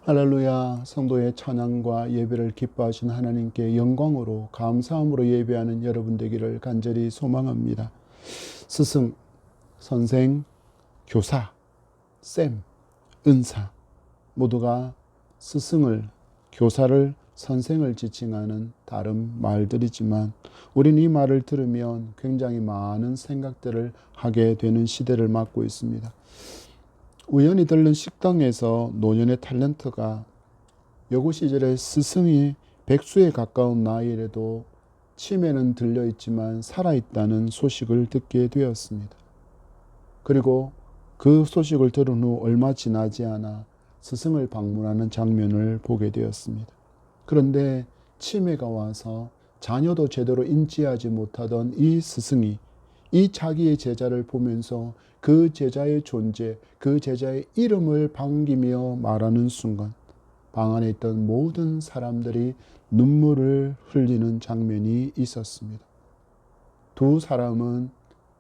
할렐루야. 성도의 찬양과 예배를 기뻐하신 하나님께 영광으로 감사함으로 예배하는 여러분 되기를 간절히 소망합니다. 스승, 선생, 교사, 쌤, 은사 모두가 스승을, 교사를, 선생을 지칭하는 다른 말들이지만 우리는 이 말을 들으면 굉장히 많은 생각들을 하게 되는 시대를 맞고 있습니다. 우연히 들른 식당에서 노년의 탤런트가 여고 시절에 스승이 백수에 가까운 나이에도 치매는 들려있지만 살아있다는 소식을 듣게 되었습니다. 그리고 그 소식을 들은 후 얼마 지나지 않아 스승을 방문하는 장면을 보게 되었습니다. 그런데 치매가 와서 자녀도 제대로 인지하지 못하던 이 스승이 이 자기의 제자를 보면서 그 제자의 존재, 그 제자의 이름을 반기며 말하는 순간 방 안에 있던 모든 사람들이 눈물을 흘리는 장면이 있었습니다. 두 사람은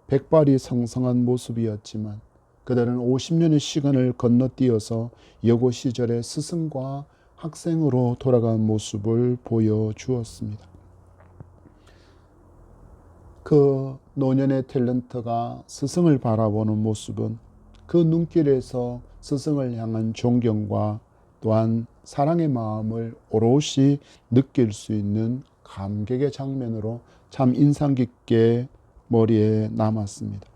백발이 성성한 모습이었지만 그들은 50년의 시간을 건너뛰어서 여고 시절의 스승과 학생으로 돌아간 모습을 보여주었습니다. 그 노년의 탤런트가 스승을 바라보는 모습은 그 눈길에서 스승을 향한 존경과 또한 사랑의 마음을 오롯이 느낄 수 있는 감격의 장면으로 참 인상 깊게 머리에 남았습니다.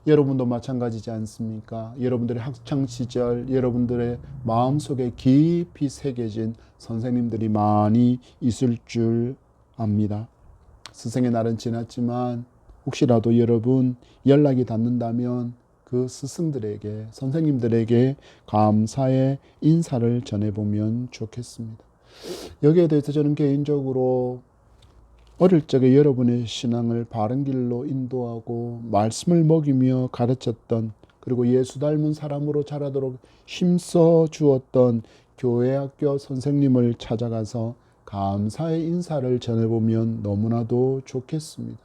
여러분도 마찬가지지 않습니까? 여러분들의 학창시절, 여러분들의 마음속에 깊이 새겨진 선생님들이 많이 있을 줄 압니다. 스승의 날은 지났지만 혹시라도 여러분 연락이 닿는다면 그 스승들에게, 선생님들에게 감사의 인사를 전해보면 좋겠습니다. 여기에 대해서 저는 개인적으로 어릴 적에 여러분의 신앙을 바른 길로 인도하고 말씀을 먹이며 가르쳤던, 그리고 예수 닮은 사람으로 자라도록 힘써 주었던 교회 학교 선생님을 찾아가서 감사의 인사를 전해보면 너무나도 좋겠습니다.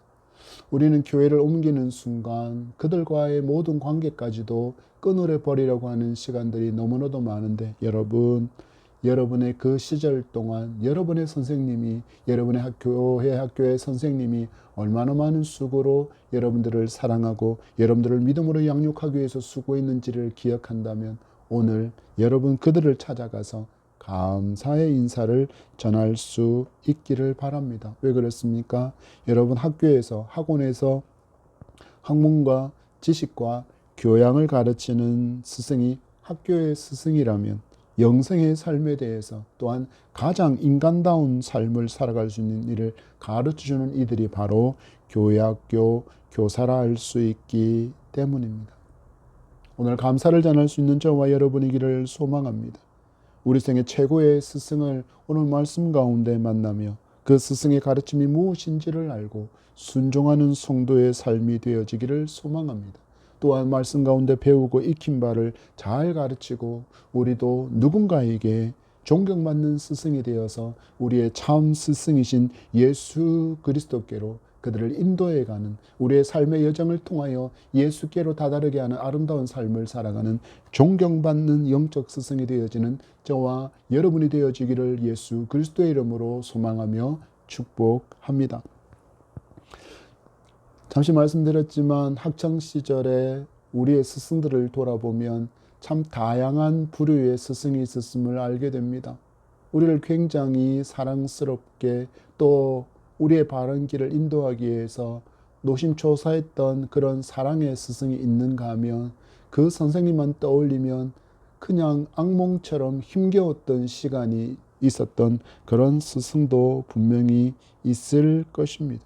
우리는 교회를 옮기는 순간 그들과의 모든 관계까지도 끊으려 버리려고 하는 시간들이 너무나도 많은데, 여러분의 그 시절 동안 여러분의 선생님이, 여러분의 학교의 선생님이 얼마나 많은 수고로 여러분들을 사랑하고 여러분들을 믿음으로 양육하기 위해서 수고했는지를 기억한다면 오늘 여러분 그들을 찾아가서 감사의 인사를 전할 수 있기를 바랍니다. 왜 그렇습니까? 여러분 학교에서, 학원에서 학문과 지식과 교양을 가르치는 스승이 학교의 스승이라면 영생의 삶에 대해서, 또한 가장 인간다운 삶을 살아갈 수 있는 일을 가르쳐주는 이들이 바로 교회학교 교사라 할 수 있기 때문입니다. 오늘 감사를 전할 수 있는 저와 여러분이기를 소망합니다. 우리 생의 최고의 스승을 오늘 말씀 가운데 만나며 그 스승의 가르침이 무엇인지를 알고 순종하는 성도의 삶이 되어지기를 소망합니다. 또한 말씀 가운데 배우고 익힌 바를 잘 가르치고 우리도 누군가에게 존경받는 스승이 되어서 우리의 참 스승이신 예수 그리스도께로 그들을 인도해가는, 우리의 삶의 여정을 통하여 예수께로 다다르게 하는 아름다운 삶을 살아가는 존경받는 영적 스승이 되어지는 저와 여러분이 되어지기를 예수 그리스도의 이름으로 소망하며 축복합니다. 잠시 말씀드렸지만 학창시절에 우리의 스승들을 돌아보면 참 다양한 부류의 스승이 있었음을 알게 됩니다. 우리를 굉장히 사랑스럽게 또 우리의 바른 길을 인도하기 위해서 노심초사했던 그런 사랑의 스승이 있는가 하면 그 선생님만 떠올리면 그냥 악몽처럼 힘겨웠던 시간이 있었던 그런 스승도 분명히 있을 것입니다.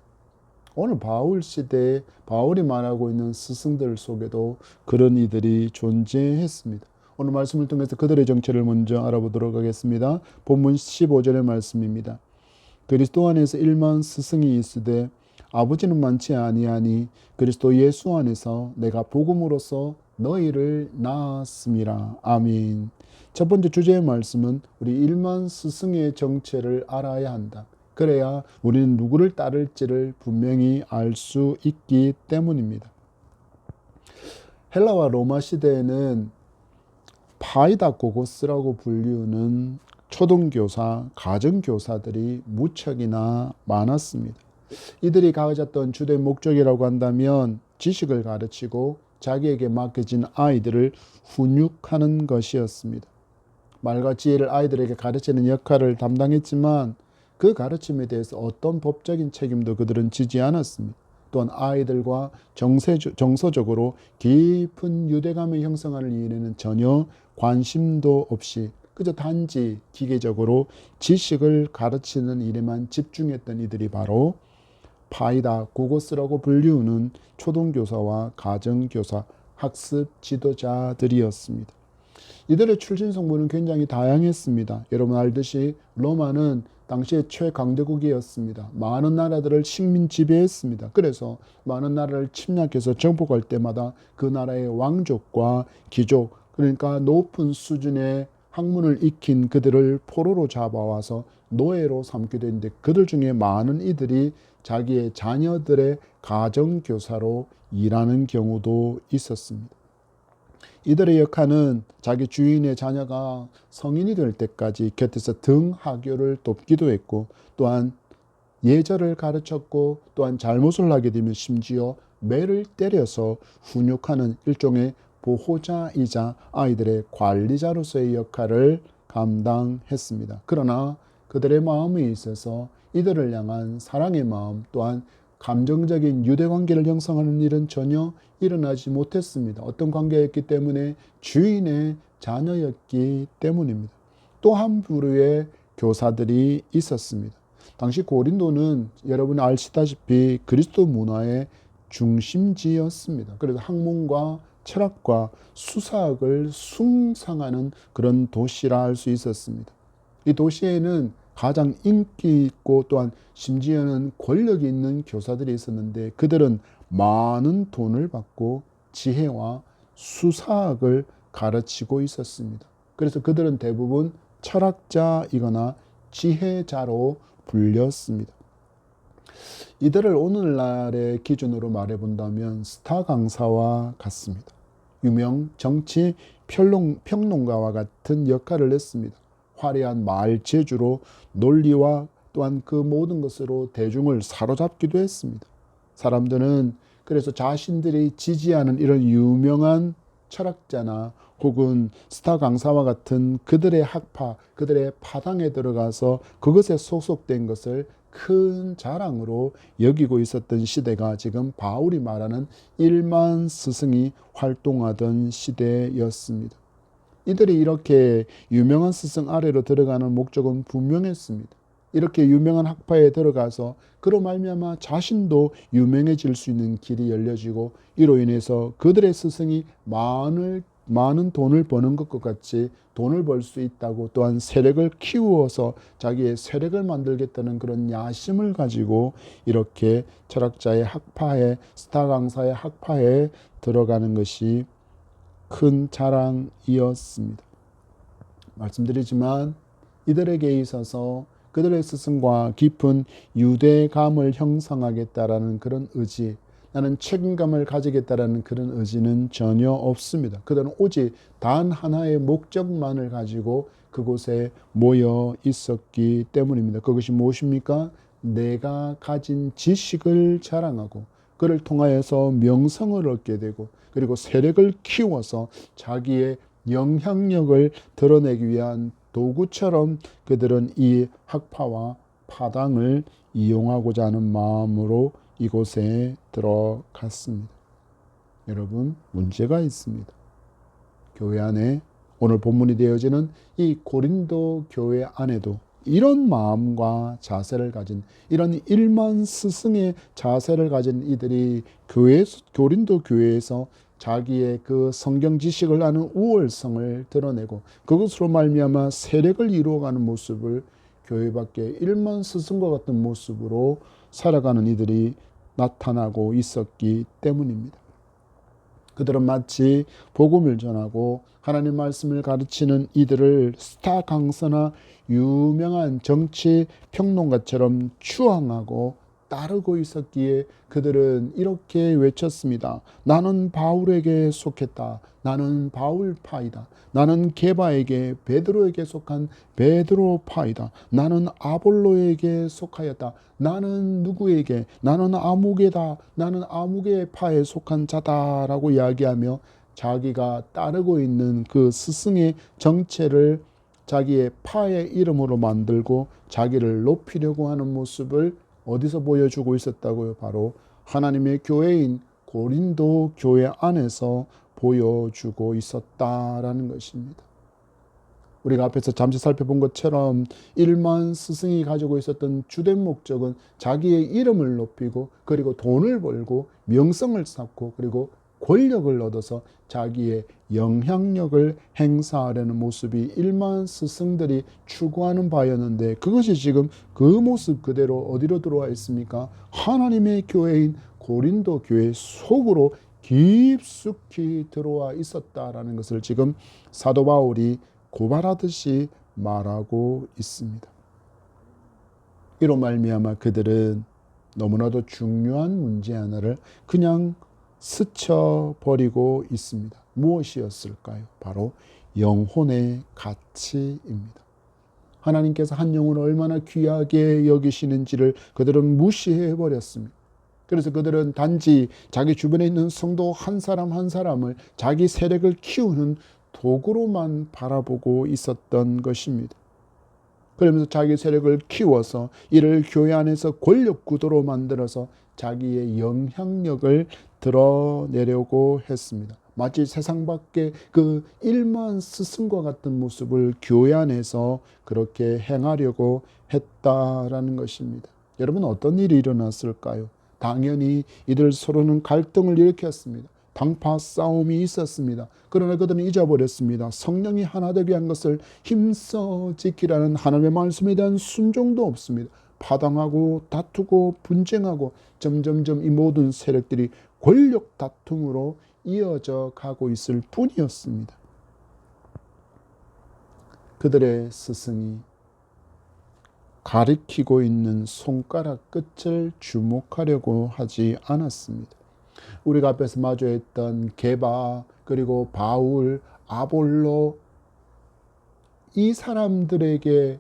오늘 바울 시대에 바울이 말하고 있는 스승들 속에도 그런 이들이 존재했습니다. 오늘 말씀을 통해서 그들의 정체를 먼저 알아보도록 하겠습니다. 본문 15절의 말씀입니다. 그리스도 안에서 일만 스승이 있으되 아버지는 많지 아니하니 그리스도 예수 안에서 내가 복음으로써 너희를 낳았음이라. 아멘. 첫 번째 주제의 말씀은 우리 일만 스승의 정체를 알아야 한다. 그래야 우리는 누구를 따를지를 분명히 알 수 있기 때문입니다. 헬라와 로마 시대에는 파이다고고스라고 불리우는 초등교사, 가정교사들이 무척이나 많았습니다. 이들이 가졌던 주된 목적이라고 한다면 지식을 가르치고 자기에게 맡겨진 아이들을 훈육하는 것이었습니다. 말과 지혜를 아이들에게 가르치는 역할을 담당했지만 그 가르침에 대해서 어떤 법적인 책임도 그들은 지지 않았습니다. 또한 아이들과 정서적으로 깊은 유대감을 형성하는 일에는 전혀 관심도 없이 그저 단지 기계적으로 지식을 가르치는 일에만 집중했던 이들이 바로 파이다고고스라고 불리우는 초등교사와 가정교사, 학습 지도자들이었습니다. 이들의 출신 성분은 굉장히 다양했습니다. 여러분 알듯이 로마는 당시의 최강대국이었습니다. 많은 나라들을 식민 지배했습니다. 그래서 많은 나라를 침략해서 정복할 때마다 그 나라의 왕족과 귀족, 그러니까 높은 수준의 학문을 익힌 그들을 포로로 잡아와서 노예로 삼기도 했는데 그들 중에 많은 이들이 자기의 자녀들의 가정교사로 일하는 경우도 있었습니다. 이들의 역할은 자기 주인의 자녀가 성인이 될 때까지 곁에서 등하교를 돕기도 했고 또한 예절을 가르쳤고 또한 잘못을 하게 되면 심지어 매를 때려서 훈육하는 일종의 보호자이자 아이들의 관리자로서의 역할을 감당했습니다. 그러나 그들의 마음에 있어서 이들을 향한 사랑의 마음 또한 감정적인 유대관계를 형성하는 일은 전혀 일어나지 못했습니다. 어떤 관계였기 때문에 주인의 자녀였기 때문입니다. 또 한 부류의 교사들이 있었습니다. 당시 고린도는 여러분 아시다시피 그리스도 문화의 중심지였습니다. 그래서 학문과 철학과 수사학을 숭상하는 그런 도시라 할 수 있었습니다. 이 도시에는 가장 인기 있고 또한 심지어는 권력이 있는 교사들이 있었는데 그들은 많은 돈을 받고 지혜와 수사학을 가르치고 있었습니다. 그래서 그들은 대부분 철학자이거나 지혜자로 불렸습니다. 이들을 오늘날의 기준으로 말해본다면 스타 강사와 같습니다. 유명 정치 평론가와 같은 역할을 했습니다. 화려한 말 재주로 논리와 또한 그 모든 것으로 대중을 사로잡기도 했습니다. 사람들은 그래서 자신들이 지지하는 이런 유명한 철학자나 혹은 스타 강사와 같은 그들의 학파, 그들의 파당에 들어가서 그것에 소속된 것을 큰 자랑으로 여기고 있었던 시대가 지금 바울이 말하는 1만 스승이 활동하던 시대였습니다. 이들이 이렇게 유명한 스승 아래로 들어가는 목적은 분명했습니다. 이렇게 유명한 학파에 들어가서 그로 말미암아 자신도 유명해질 수 있는 길이 열려지고 이로 인해서 그들의 스승이 많은 돈을 버는 것과 같이 돈을 벌 수 있다고 또한 세력을 키워서 자기의 세력을 만들겠다는 그런 야심을 가지고 이렇게 철학자의 학파에 스타 강사의 학파에 들어가는 것이 큰 자랑이었습니다. 말씀드리지만 이들에게 있어서 그들의 스승과 깊은 유대감을 형성하겠다라는 그런 의지, 나는 책임감을 가지겠다라는 그런 의지는 전혀 없습니다. 그들은 오직 단 하나의 목적만을 가지고 그곳에 모여 있었기 때문입니다. 그것이 무엇입니까? 내가 가진 지식을 자랑하고 그를 통하여서 명성을 얻게 되고 그리고 세력을 키워서 자기의 영향력을 드러내기 위한 도구처럼 그들은 이 학파와 파당을 이용하고자 하는 마음으로 이곳에 들어갔습니다. 여러분, 문제가 있습니다. 교회 안에 오늘 본문이 되어지는 이 고린도 교회 안에도 이런 마음과 자세를 가진 이런 1만 스승의 자세를 가진 이들이 고린도 교회에서 자기의 그 성경 지식을 아는 우월성을 드러내고 그것으로 말미암아 세력을 이루어가는 모습을 교회 밖에 1만 스승과 같은 모습으로 살아가는 이들이 나타나고 있었기 때문입니다. 그들은 마치 복음을 전하고 하나님 말씀을 가르치는 이들을 스타 강사나 유명한 정치 평론가처럼 추앙하고 따르고 있었기에 그들은 이렇게 외쳤습니다. 나는 바울에게 속했다. 나는 바울파이다. 나는 게바에게 베드로에게 속한 베드로파이다. 나는 아볼로에게 속하였다. 나는 누구에게? 나는 아무개다. 나는 아무개 파에 속한 자다라고 이야기하며 자기가 따르고 있는 그 스승의 정체를 자기의 파의 이름으로 만들고 자기를 높이려고 하는 모습을 어디서 보여주고 있었다고요? 바로 하나님의 교회인 고린도 교회 안에서 보여주고 있었다라는 것입니다. 우리가 앞에서 잠시 살펴본 것처럼 일만 스승이 가지고 있었던 주된 목적은 자기의 이름을 높이고 그리고 돈을 벌고 명성을 쌓고 그리고 권력을 얻어서 자기의 영향력을 행사하려는 모습이 일만 스승들이 추구하는 바였는데 그것이 지금 그 모습 그대로 어디로 들어와 있습니까? 하나님의 교회인 고린도 교회 속으로 깊숙이 들어와 있었다라는 것을 지금 사도 바울이 고발하듯이 말하고 있습니다. 이로 말미암아 그들은 너무나도 중요한 문제 하나를 그냥 스쳐버리고 있습니다. 무엇이었을까요? 바로 영혼의 가치입니다. 하나님께서 한 영혼을 얼마나 귀하게 여기시는지를 그들은 무시해버렸습니다. 그래서 그들은 단지 자기 주변에 있는 성도 한 사람 한 사람을 자기 세력을 키우는 도구로만 바라보고 있었던 것입니다. 그러면서 자기 세력을 키워서 이를 교회 안에서 권력 구도로 만들어서 자기의 영향력을 드러내려고 했습니다. 마치 세상 밖에 그 일만 스승과 같은 모습을 교회 안에서 그렇게 행하려고 했다라는 것입니다. 여러분 어떤 일이 일어났을까요? 당연히 이들 서로는 갈등을 일으켰습니다. 당파 싸움이 있었습니다. 그러나 그들은 잊어버렸습니다. 성령이 하나 되게 한 것을 힘써 지키라는 하나님의 말씀에 대한 순종도 없습니다. 파당하고 다투고 분쟁하고 점점점 이 모든 세력들이 권력 다툼으로 이어져 가고 있을 뿐이었습니다. 그들의 스승이 가리키고 있는 손가락 끝을 주목하려고 하지 않았습니다. 우리가 앞에서 마주했던 게바 그리고 바울, 아볼로 이 사람들에게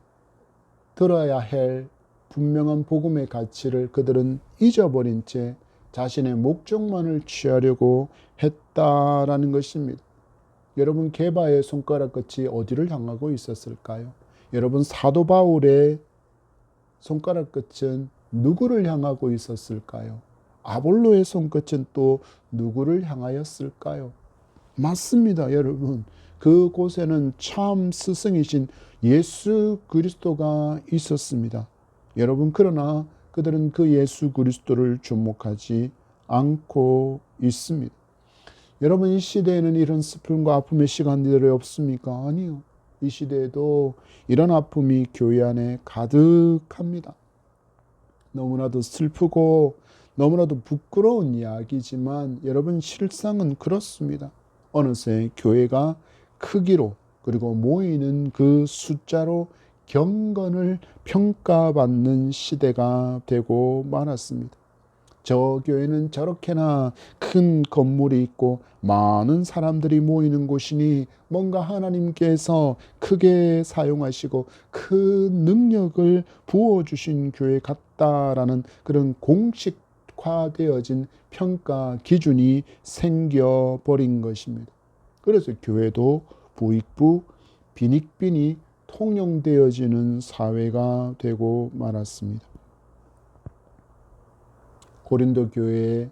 들어야 할 분명한 복음의 가치를 그들은 잊어버린 채 자신의 목적만을 취하려고 했다라는 것입니다. 여러분 게바의 손가락 끝이 어디를 향하고 있었을까요? 여러분 사도 바울의 손가락 끝은 누구를 향하고 있었을까요? 아볼로의 손끝은 또 누구를 향하였을까요? 맞습니다, 여러분. 그곳에는 참 스승이신 예수 그리스도가 있었습니다. 여러분, 그러나 그들은 그 예수 그리스도를 주목하지 않고 있습니다. 여러분, 이 시대에는 이런 슬픔과 아픔의 시간들이 없습니까? 아니요. 이 시대에도 이런 아픔이 교회 안에 가득합니다. 너무나도 슬프고 너무나도 부끄러운 이야기지만 여러분 실상은 그렇습니다. 어느새 교회가 크기로 그리고 모이는 그 숫자로 경건을 평가받는 시대가 되고 말았습니다. 저 교회는 저렇게나 큰 건물이 있고 많은 사람들이 모이는 곳이니 뭔가 하나님께서 크게 사용하시고 큰 능력을 부어주신 교회 같다라는 그런 공식화되어진 평가 기준이 생겨버린 것입니다. 그래서 교회도 부익부, 빈익빈이 통용되어지는 사회가 되고 말았습니다. 고린도 교회의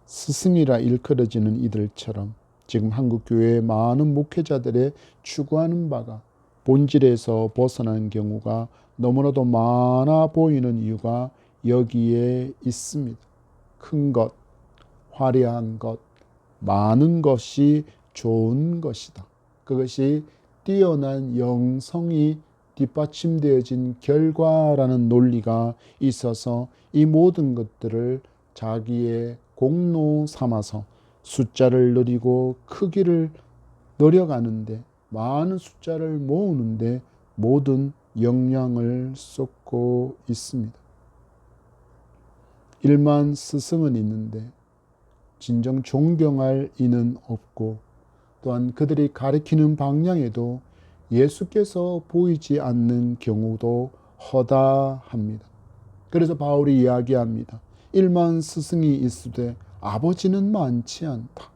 스승이라 일컬어지는 이들처럼 지금 한국 교회의 많은 목회자들의 추구하는 바가 본질에서 벗어나는 경우가 너무나도 많아 보이는 이유가 여기에 있습니다. 큰 것, 화려한 것, 많은 것이 좋은 것이다. 그것이 뛰어난 영성이 뒷받침되어진 결과라는 논리가 있어서 이 모든 것들을 자기의 공로 삼아서 숫자를 늘리고 크기를 늘려가는데 많은 숫자를 모으는데 모든 역량을 쏟고 있습니다. 일만 스승은 있는데 진정 존경할 이는 없고, 또한 그들이 가리키는 방향에도 예수께서 보이지 않는 경우도 허다합니다. 그래서 바울이 이야기합니다. 일만 스승이 있으되 아버지는 많지 않다.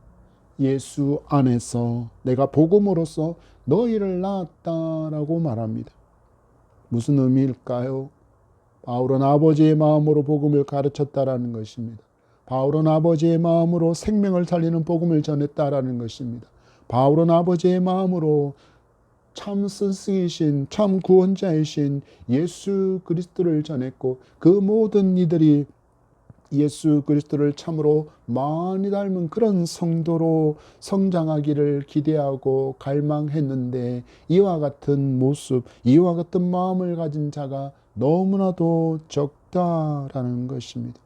예수 안에서 내가 복음으로써 너희를 낳았다라고 말합니다. 무슨 의미일까요? 바울은 아버지의 마음으로 복음을 가르쳤다라는 것입니다. 바울은 아버지의 마음으로 생명을 살리는 복음을 전했다라는 것입니다. 바울은 아버지의 마음으로 참 스승이신 참 구원자이신 예수 그리스도를 전했고, 그 모든 이들이 예수 그리스도를 참으로 많이 닮은 그런 성도로 성장하기를 기대하고 갈망했는데, 이와 같은 모습, 이와 같은 마음을 가진 자가 너무나도 적다라는 것입니다.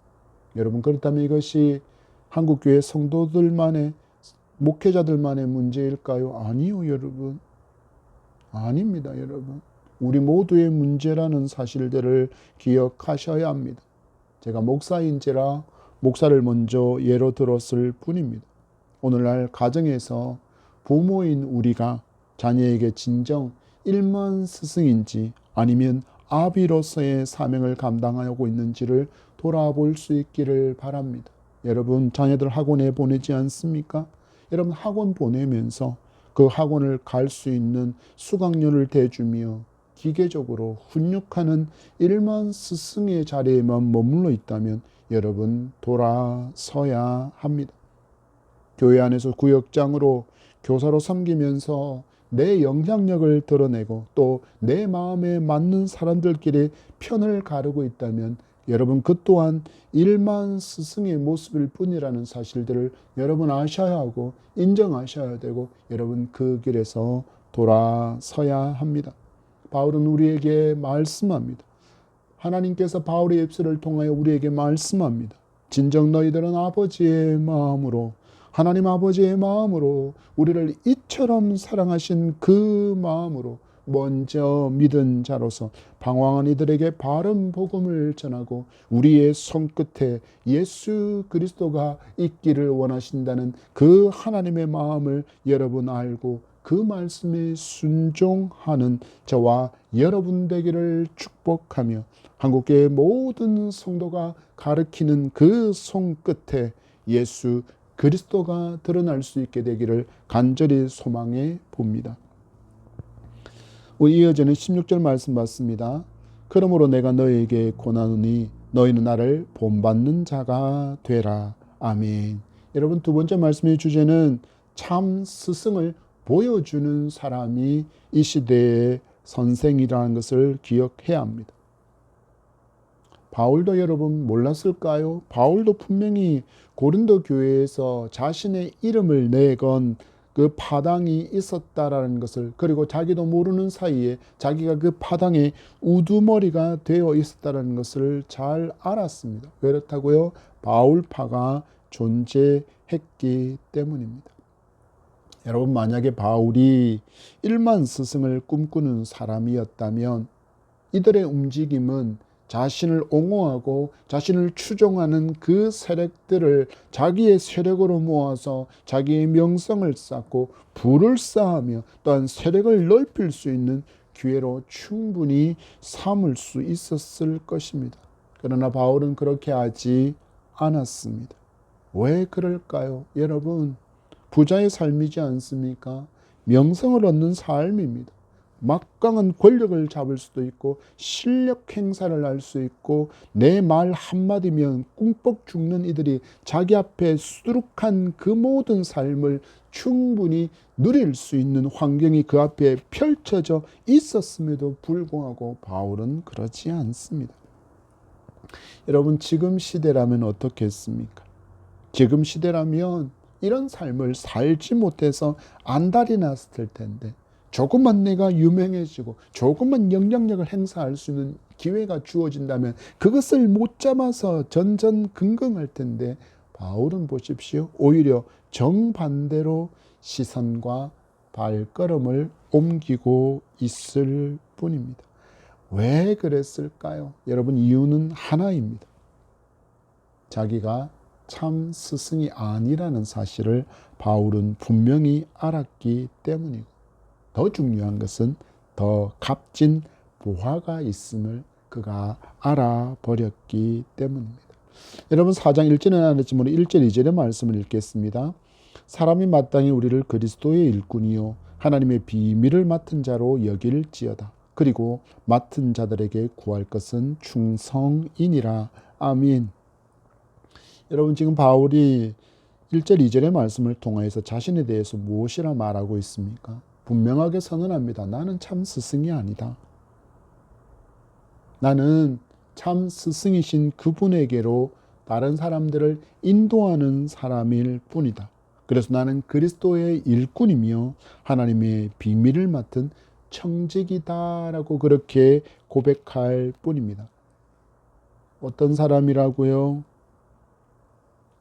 여러분, 그렇다면 이것이 한국교회 성도들만의, 목회자들만의 문제일까요? 아니요, 여러분. 아닙니다, 여러분. 우리 모두의 문제라는 사실들을 기억하셔야 합니다. 제가 목사인지라 목사를 먼저 예로 들었을 뿐입니다. 오늘날 가정에서 부모인 우리가 자녀에게 진정 일만 스승인지 아니면 아비로서의 사명을 감당하고 있는지를 돌아볼 수 있기를 바랍니다. 여러분, 자녀들 학원에 보내지 않습니까? 여러분, 학원 보내면서 그 학원을 갈 수 있는 수강료를 대주며 기계적으로 훈육하는 일만 스승의 자리에만 머물러 있다면 여러분, 돌아서야 합니다. 교회 안에서 구역장으로 교사로 섬기면서 내 영향력을 드러내고 또 내 마음에 맞는 사람들끼리 편을 가르고 있다면 여러분, 그 또한 일만 스승의 모습일 뿐이라는 사실들을 여러분 아셔야 하고 인정하셔야 되고, 여러분 그 길에서 돌아서야 합니다. 바울은 우리에게 말씀합니다. 하나님께서 바울의 입술을 통하여 우리에게 말씀합니다. 진정 너희들은 아버지의 마음으로, 하나님 아버지의 마음으로 우리를 이처럼 사랑하신 그 마음으로 먼저 믿은 자로서 방황한 이들에게 바른 복음을 전하고 우리의 손끝에 예수 그리스도가 있기를 원하신다는 그 하나님의 마음을 여러분 알고 그 말씀에 순종하는 저와 여러분 되기를 축복하며, 한국교회 모든 성도가 가르치는 그 손끝에 예수 그리스도가 드러날 수 있게 되기를 간절히 소망해 봅니다. 이어지는 16절 말씀 받습니다. 그러므로 내가 너희에게 권하노니 너희는 나를 본받는 자가 되라. 아멘. 여러분, 두 번째 말씀의 주제는 참 스승을 보여주는 사람이 이 시대의 선생이라는 것을 기억해야 합니다. 바울도 여러분 몰랐을까요? 바울도 분명히 고린도 교회에서 자신의 이름을 내건 그 파당이 있었다라는 것을, 그리고 자기도 모르는 사이에 자기가 그 파당의 우두머리가 되어 있었다라는 것을 잘 알았습니다. 왜 그렇다고요? 바울파가 존재했기 때문입니다. 여러분, 만약에 바울이 일만 스승을 꿈꾸는 사람이었다면 이들의 움직임은 자신을 옹호하고 자신을 추종하는 그 세력들을 자기의 세력으로 모아서 자기의 명성을 쌓고 부를 쌓으며 또한 세력을 넓힐 수 있는 기회로 충분히 삼을 수 있었을 것입니다. 그러나 바울은 그렇게 하지 않았습니다. 왜 그럴까요? 여러분, 부자의 삶이지 않습니까? 명성을 얻는 삶입니다. 막강한 권력을 잡을 수도 있고 실력 행사를 할 수 있고, 내 말 한마디면 꿈뻑 죽는 이들이 자기 앞에 수두룩한 그 모든 삶을 충분히 누릴 수 있는 환경이 그 앞에 펼쳐져 있었음에도 불구하고 바울은 그렇지 않습니다. 여러분, 지금 시대라면 어떻겠습니까? 지금 시대라면 이런 삶을 살지 못해서 안달이 났을 텐데, 조금만 내가 유명해지고 조금만 영향력을 행사할 수 있는 기회가 주어진다면 그것을 못 잡아서 전전긍긍할 텐데, 바울은 보십시오. 오히려 정반대로 시선과 발걸음을 옮기고 있을 뿐입니다. 왜 그랬을까요? 여러분, 이유는 하나입니다. 자기가 참 스승이 아니라는 사실을 바울은 분명히 알았기 때문이고, 더 중요한 것은 더 값진 보화가 있음을 그가 알아버렸기 때문입니다. 여러분 4장 1절에는 안 했지만 1절 2절의 말씀을 읽겠습니다. 사람이 마땅히 우리를 그리스도의 일꾼이요 하나님의 비밀을 맡은 자로 여길지어다. 그리고 맡은 자들에게 구할 것은 충성이니라. 아멘. 여러분 지금 바울이 1절 2절의 말씀을 통해서 자신에 대해서 무엇이라 말하고 있습니까? 분명하게 선언합니다. 나는 참 스승이 아니다. 나는 참 스승이신 그분에게로 다른 사람들을 인도하는 사람일 뿐이다. 그래서 나는 그리스도의 일꾼이며 하나님의 비밀을 맡은 청직이다라고 그렇게 고백할 뿐입니다. 어떤 사람이라고요?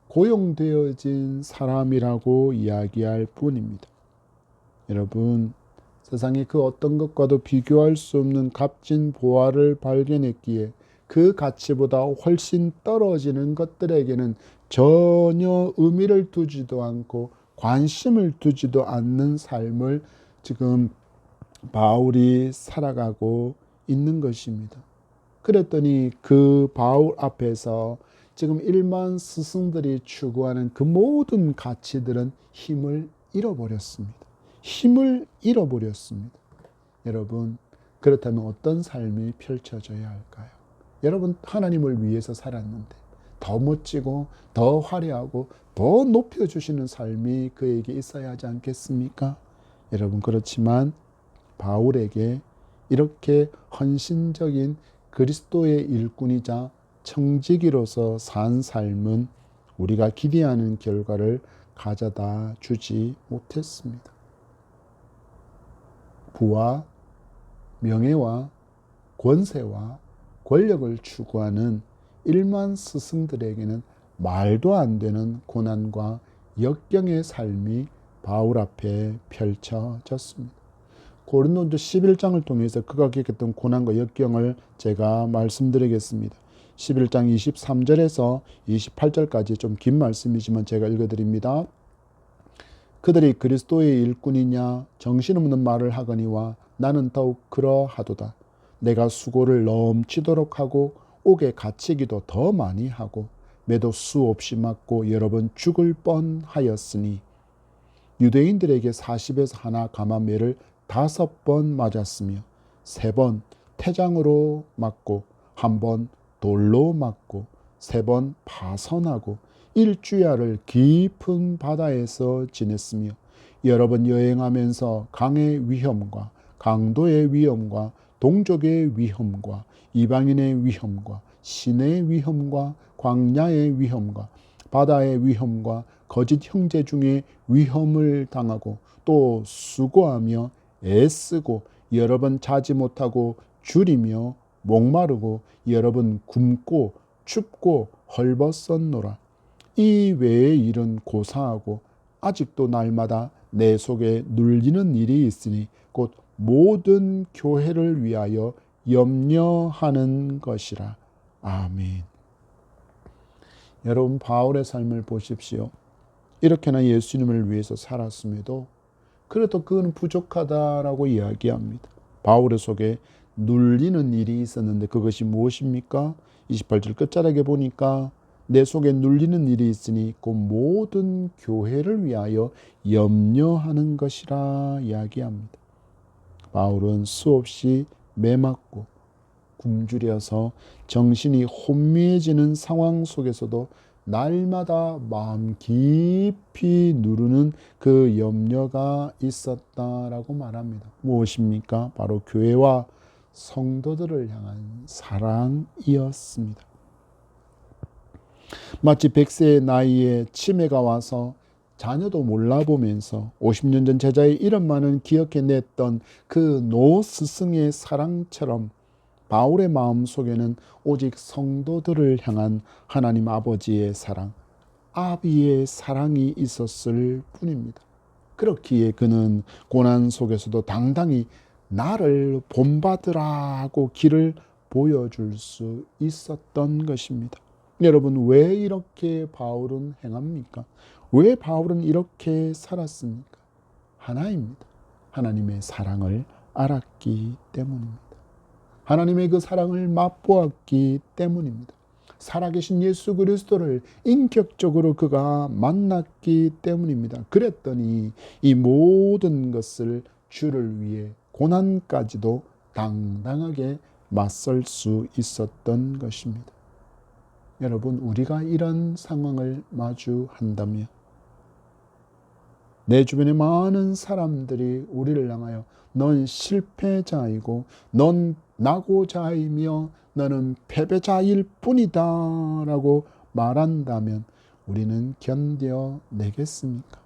고용되어진 사람이라고 이야기할 뿐입니다. 여러분, 세상의 그 어떤 것과도 비교할 수 없는 값진 보화를 발견했기에 그 가치보다 훨씬 떨어지는 것들에게는 전혀 의미를 두지도 않고 관심을 두지도 않는 삶을 지금 바울이 살아가고 있는 것입니다. 그랬더니 그 바울 앞에서 지금 일반 스승들이 추구하는 그 모든 가치들은 힘을 잃어버렸습니다. 힘을 잃어버렸습니다. 여러분, 그렇다면 어떤 삶이 펼쳐져야 할까요? 여러분, 하나님을 위해서 살았는데 더 멋지고 더 화려하고 더 높여주시는 삶이 그에게 있어야 하지 않겠습니까? 여러분, 그렇지만 바울에게 이렇게 헌신적인 그리스도의 일꾼이자 청지기로서 산 삶은 우리가 기대하는 결과를 가져다 주지 못했습니다. 부와 명예와 권세와 권력을 추구하는 일만 스승들에게는 말도 안 되는 고난과 역경의 삶이 바울 앞에 펼쳐졌습니다. 고린도전서 11장을 통해서 그가 겪었던 고난과 역경을 제가 말씀드리겠습니다. 11장 23절에서 28절까지 좀 긴 말씀이지만 제가 읽어드립니다. 그들이 그리스도의 일꾼이냐 정신없는 말을 하거니와 나는 더욱 그러하도다. 내가 수고를 넘치도록 하고 옥에 갇히기도 더 많이 하고 매도 수없이 맞고 여러 번 죽을 뻔하였으니 유대인들에게 40에서 하나 감한 매를 5번 맞았으며 3번 태장으로 맞고 1번 돌로 맞고 3번 파선하고 일주야를 깊은 바다에서 지냈으며 여러 번 여행하면서 강의 위험과 강도의 위험과 동족의 위험과 이방인의 위험과 신의 위험과 광야의 위험과 바다의 위험과 거짓 형제 중에 위험을 당하고 또 수고하며 애쓰고 여러 번 자지 못하고 줄이며 목마르고 여러 번 굶고 춥고 헐벗었노라. 이 외의 일은 고사하고 아직도 날마다 내 속에 눌리는 일이 있으니 곧 모든 교회를 위하여 염려하는 것이라. 아멘. 여러분, 바울의 삶을 보십시오. 이렇게나 예수님을 위해서 살았음에도 그래도 그는 부족하다라고 이야기합니다. 바울의 속에 눌리는 일이 있었는데 그것이 무엇입니까? 28절 끝자락에 보니까 내 속에 눌리는 일이 있으니 그 모든 교회를 위하여 염려하는 것이라 이야기합니다. 바울은 수없이 매맞고 굶주려서 정신이 혼미해지는 상황 속에서도 날마다 마음 깊이 누르는 그 염려가 있었다라고 말합니다. 무엇입니까? 바로 교회와 성도들을 향한 사랑이었습니다. 마치 100세의 나이에 치매가 와서 자녀도 몰라보면서 50년 전 제자의 이름만은 기억해냈던 그 노 스승의 사랑처럼 바울의 마음속에는 오직 성도들을 향한 하나님 아버지의 사랑, 아비의 사랑이 있었을 뿐입니다. 그렇기에 그는 고난 속에서도 당당히 나를 본받으라고 길을 보여줄 수 있었던 것입니다. 여러분, 왜 이렇게 바울은 행합니까? 왜 바울은 이렇게 살았습니까? 하나입니다. 하나님의 사랑을 알았기 때문입니다. 하나님의 그 사랑을 맛보았기 때문입니다. 살아계신 예수 그리스도를 인격적으로 그가 만났기 때문입니다. 그랬더니 이 모든 것을 주를 위해 고난까지도 당당하게 맞설 수 있었던 것입니다. 여러분, 우리가 이런 상황을 마주한다면 내 주변의 많은 사람들이 우리를 향하여 넌 실패자이고 넌 낙오자이며 너는 패배자일 뿐이다 라고 말한다면 우리는 견뎌내겠습니까?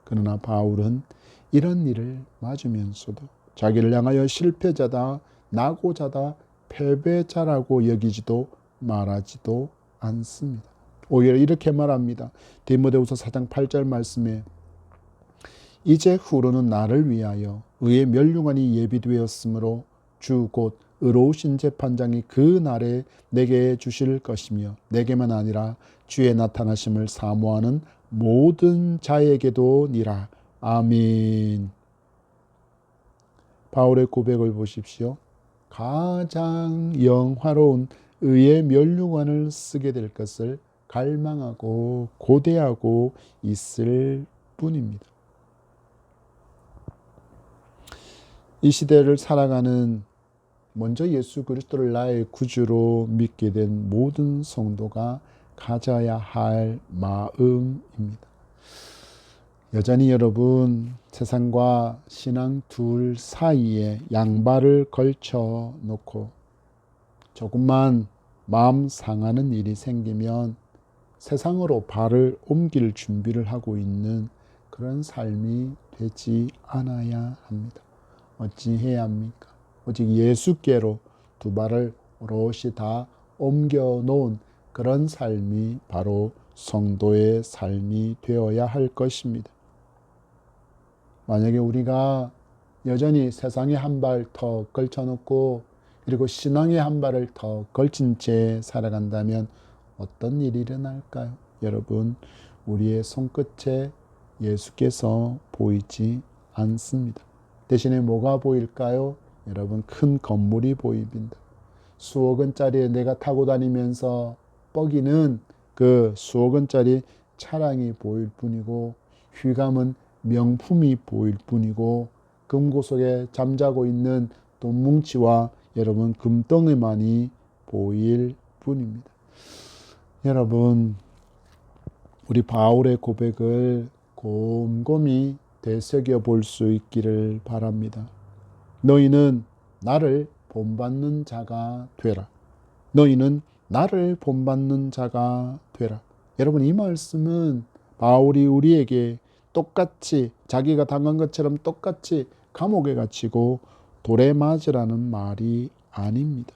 그러나 바울은 이런 일을 맞으면서도 자기를 향하여 실패자다, 낙오자다, 패배자라고 여기지도 말하지도 않습니다. 오히려 이렇게 말합니다. 디모데후서 4장 8절 말씀에 이제 후로는 나를 위하여 의의 멸류관이 예비되었으므로 주 곧 의로우신 재판장이 그 날에 내게 주실 것이며 내게만 아니라 주의 나타나심을 사모하는 모든 자에게도 니라. 아멘. 바울의 고백을 보십시오. 가장 영화로운 의의 멸류관을 쓰게 될 것을 갈망하고 고대하고 있을 뿐입니다. 이 시대를 살아가는 먼저 예수 그리스도를 나의 구주로 믿게 된 모든 성도가 가져야 할 마음입니다. 여전히 여러분, 세상과 신앙 둘 사이에 양발을 걸쳐 놓고 조금만 마음 상하는 일이 생기면 세상으로 발을 옮길 준비를 하고 있는 그런 삶이 되지 않아야 합니다. 어찌해야 합니까? 오직 예수께로 두 발을 오롯이 다 옮겨 놓은 그런 삶이 바로 성도의 삶이 되어야 할 것입니다. 만약에 우리가 여전히 세상에 한 발 더 걸쳐놓고 그리고 신앙에 한 발을 더 걸친 채 살아간다면 어떤 일이 일어날까요? 여러분, 우리의 손끝에 예수께서 보이지 않습니다. 대신에 뭐가 보일까요? 여러분, 큰 건물이 보입니다. 수억 원짜리에 내가 타고 다니면서 뻐기는 그 수억 원짜리 차량이 보일 뿐이고 휘감은 명품이 보일 뿐이고 금고속에 잠자고 있는 돈뭉치와 여러분 금덩이만이 보일 뿐입니다. 여러분, 우리 바울의 고백을 곰곰이 되새겨 볼 수 있기를 바랍니다. 너희는 나를 본받는 자가 되라. 너희는 나를 본받는 자가 되라. 여러분, 이 말씀은 바울이 우리에게 똑같이 자기가 당한 것처럼 똑같이 감옥에 갇히고 돌에 맞으라는 말이 아닙니다.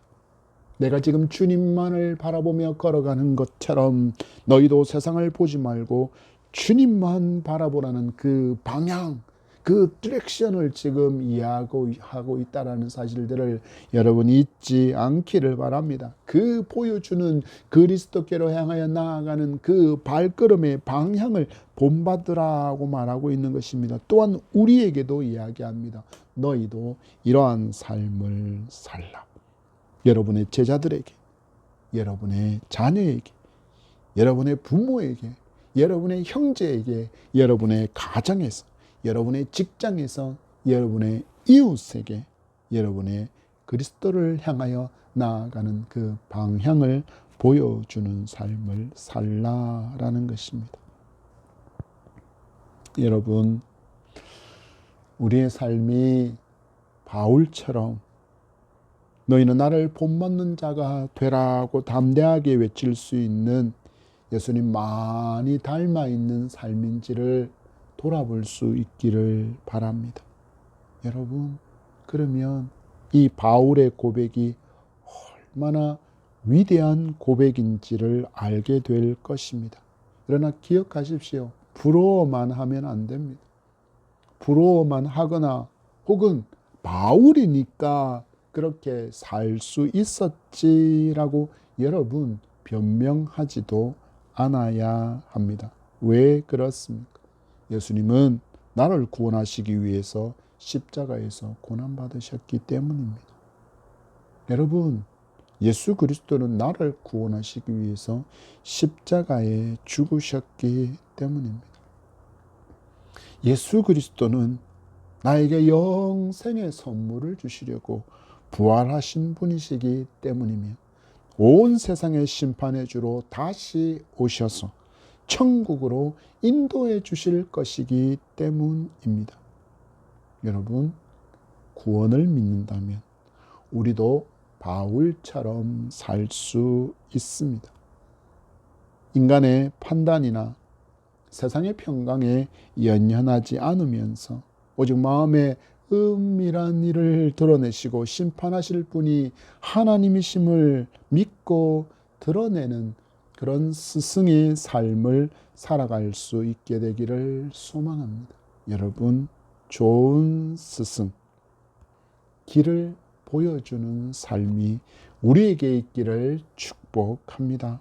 내가 지금 주님만을 바라보며 걸어가는 것처럼 너희도 세상을 보지 말고 주님만 바라보라는 그 방향, 그 디렉션을 지금 이해하고 있다는 사실들을 여러분이 잊지 않기를 바랍니다. 그 보여주는 그리스도께로 향하여 나아가는 그 발걸음의 방향을 본받으라고 말하고 있는 것입니다. 또한 우리에게도 이야기합니다. 너희도 이러한 삶을 살라. 여러분의 제자들에게, 여러분의 자녀에게, 여러분의 부모에게, 여러분의 형제에게, 여러분의 가정에서, 여러분의 직장에서, 여러분의 이웃에게 여러분의 그리스도를 향하여 나아가는 그 방향을 보여주는 삶을 살라라는 것입니다. 여러분, 우리의 삶이 바울처럼 너희는 나를 본받는 자가 되라고 담대하게 외칠 수 있는 예수님 많이 닮아 있는 삶인지를 돌아볼 수 있기를 바랍니다. 여러분, 그러면 이 바울의 고백이 얼마나 위대한 고백인지를 알게 될 것입니다. 그러나 기억하십시오. 부러워만 하면 안 됩니다. 부러워만 하거나 혹은 바울이니까 그렇게 살 수 있었지라고 여러분 변명하지도 않아야 합니다. 왜 그렇습니까? 예수님은 나를 구원하시기 위해서 십자가에서 고난받으셨기 때문입니다. 여러분, 예수 그리스도는 나를 구원하시기 위해서 십자가에 죽으셨기 때문입니다. 예수 그리스도는 나에게 영생의 선물을 주시려고 부활하신 분이시기 때문이며 온 세상의 심판의 주로 다시 오셔서 천국으로 인도해 주실 것이기 때문입니다. 여러분, 구원을 믿는다면 우리도 바울처럼 살 수 있습니다. 인간의 판단이나 세상의 평강에 연연하지 않으면서 오직 마음에 은밀한 일을 드러내시고 심판하실 분이 하나님이심을 믿고 드러내는 그런 스승의 삶을 살아갈 수 있게 되기를 소망합니다. 여러분, 좋은 스승, 길을 보여주는 삶이 우리에게 있기를 축복합니다.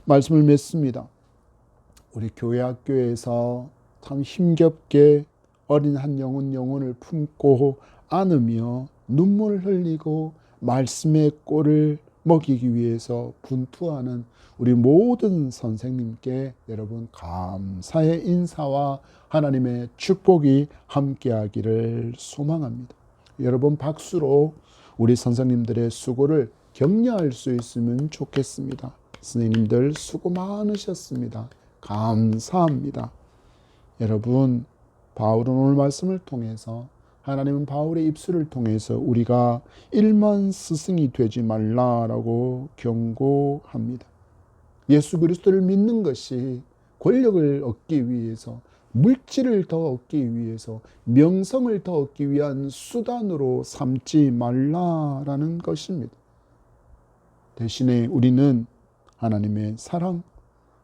말씀을 맺습니다. 우리 교회 학교에서 참 힘겹게 어린 한 영혼을 품고 안으며 눈물을 흘리고 말씀의 꼴을 먹이기 위해서 분투하는 우리 모든 선생님께 여러분 감사의 인사와 하나님의 축복이 함께하기를 소망합니다. 여러분 박수로 우리 선생님들의 수고를 격려할 수 있으면 좋겠습니다. 선생님들 수고 많으셨습니다. 감사합니다. 여러분, 바울은 오늘 말씀을 통해서 하나님은 바울의 입술을 통해서 우리가 일만 스승이 되지 말라라고 경고합니다. 예수 그리스도를 믿는 것이 권력을 얻기 위해서, 물질을 더 얻기 위해서, 명성을 더 얻기 위한 수단으로 삼지 말라라는 것입니다. 대신에 우리는 하나님의 사랑,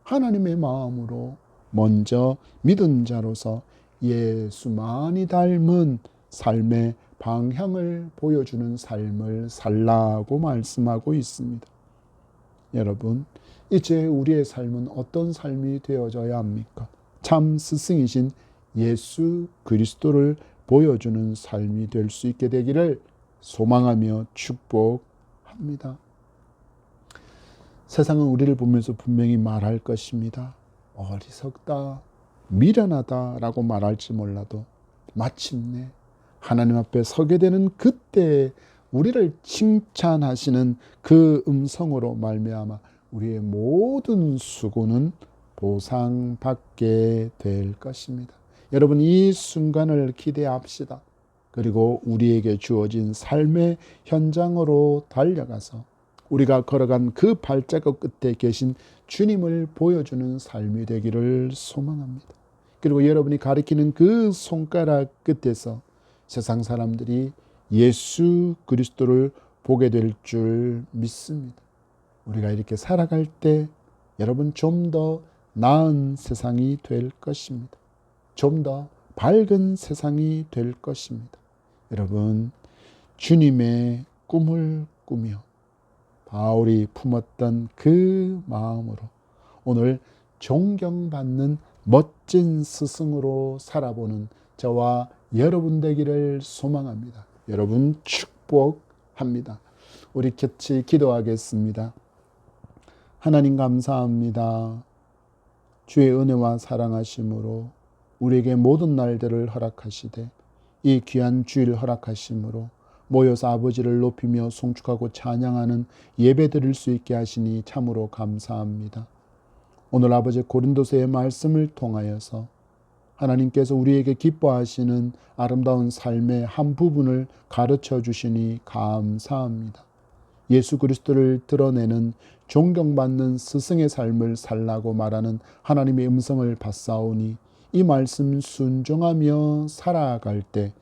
하나님의 마음으로 먼저 믿은 자로서 예수만이 닮은 삶의 방향을 보여주는 삶을 살라고 말씀하고 있습니다. 여러분, 이제 우리의 삶은 어떤 삶이 되어져야 합니까? 참 스승이신 예수 그리스도를 보여주는 삶이 될 수 있게 되기를 소망하며 축복합니다. 세상은 우리를 보면서 분명히 말할 것입니다. 어리석다, 미련하다라고 말할지 몰라도 마침내 하나님 앞에 서게 되는 그때 우리를 칭찬하시는 그 음성으로 말미암아 우리의 모든 수고는 보상받게 될 것입니다. 여러분, 이 순간을 기대합시다. 그리고 우리에게 주어진 삶의 현장으로 달려가서 우리가 걸어간 그 발자국 끝에 계신 주님을 보여주는 삶이 되기를 소망합니다. 그리고 여러분이 가리키는 그 손가락 끝에서 세상 사람들이 예수 그리스도를 보게 될 줄 믿습니다. 우리가 이렇게 살아갈 때 여러분 좀 더 나은 세상이 될 것입니다. 좀 더 밝은 세상이 될 것입니다. 여러분, 주님의 꿈을 꾸며 바울이 품었던 그 마음으로 오늘 존경받는 멋진 스승으로 살아보는 저와 여러분 되기를 소망합니다. 여러분 축복합니다. 우리 같이 기도하겠습니다. 하나님 감사합니다. 주의 은혜와 사랑하심으로 우리에게 모든 날들을 허락하시되 이 귀한 주일 허락하심으로 모여서 아버지를 높이며 송축하고 찬양하는 예배 드릴 수 있게 하시니 참으로 감사합니다. 오늘 아버지 고린도서의 말씀을 통하여서 하나님께서 우리에게 기뻐하시는 아름다운 삶의 한 부분을 가르쳐 주시니 감사합니다. 예수 그리스도를 드러내는 존경받는 스승의 삶을 살라고 말하는 하나님의 음성을 받사오니 이 말씀 순종하며 살아갈 때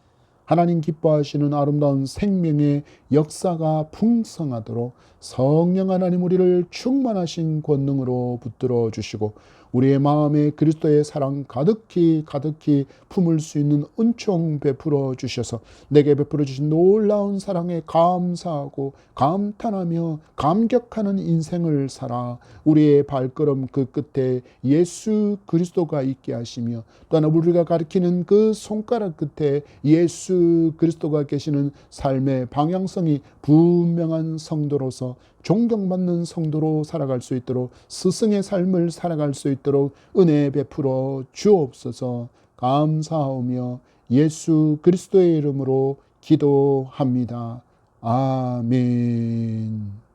하나님 기뻐하시는 아름다운 생명의 역사가 풍성하도록 성령 하나님 우리를 충만하신 권능으로 붙들어 주시고 우리의 마음에 그리스도의 사랑 가득히 가득히 품을 수 있는 은총 베풀어 주셔서 내게 베풀어 주신 놀라운 사랑에 감사하고 감탄하며 감격하는 인생을 살아 우리의 발걸음 그 끝에 예수 그리스도가 있게 하시며 또한 우리가 가리키는 그 손가락 끝에 예수 그리스도가 계시는 삶의 방향성이 분명한 성도로서 존경받는 성도로 살아갈 수 있도록 스승의 삶을 살아갈 수 있도록 은혜 베풀어 주옵소서. 감사하며 예수 그리스도의 이름으로 기도합니다. 아멘.